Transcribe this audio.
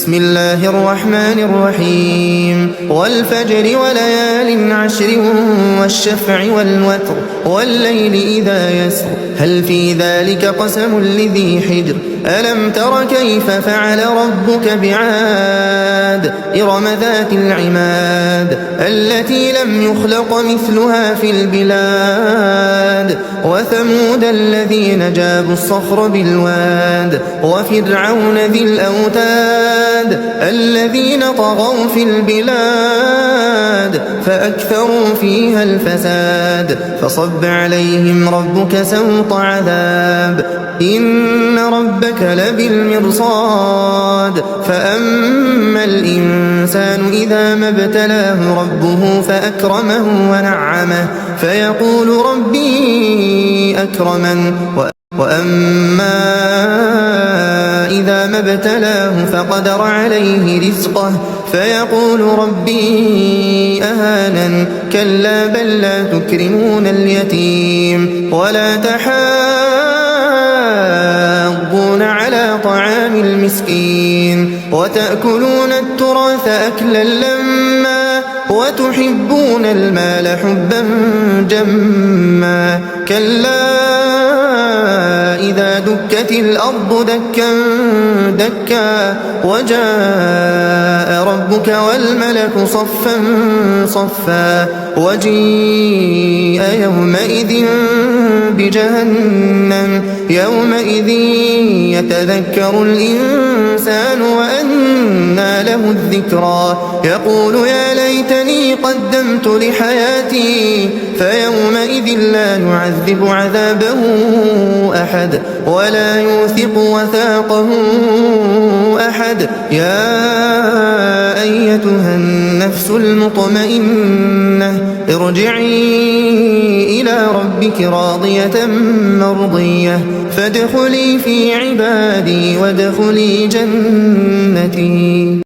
بسم الله الرحمن الرحيم والفجر وليال عشر والشفع والوتر والليل إذا يسر هل في ذلك قسم لذي حجر ألم تر كيف فعل ربك بعاد إرم ذات العماد التي لم يخلق مثلها في البلاد وثمود الذين جابوا الصخر بالواد وفرعون ذي الأوتاد الذين طغوا في البلاد فأكثروا فيها الفساد فصب عليهم ربك سوط عذاب إن ربك لبالمرصاد فأما الإنسان إذا ما ابتلاه ربه فأكرمه ونعمه فيقول ربي أكرمن وأما إذا ما ابتلاه فقدر عليه رزقه فيقول ربي أهانن كلا بل لا تكرمون اليتيم ولا تحاضون على طعام المسكين وتأكلون التراث أكلا لما وتحبون المال حبا جما كلا إذا دكت الأرض دكا دكا وجاء ربك والملك صفا صفا وجيء يومئذ بجهنم يومئذ يتذكر الإنسان وأنى له الذكرى يقول يا ليتني قدمت لحياتي فيومئذ لا يعذب عذابه أحد ولا يوثق وثاقه أحد يا أيتها النفس المطمئنة ارجعي إلى ربك راضية مرضية فادخلي في عبادي وادخلي جنتي.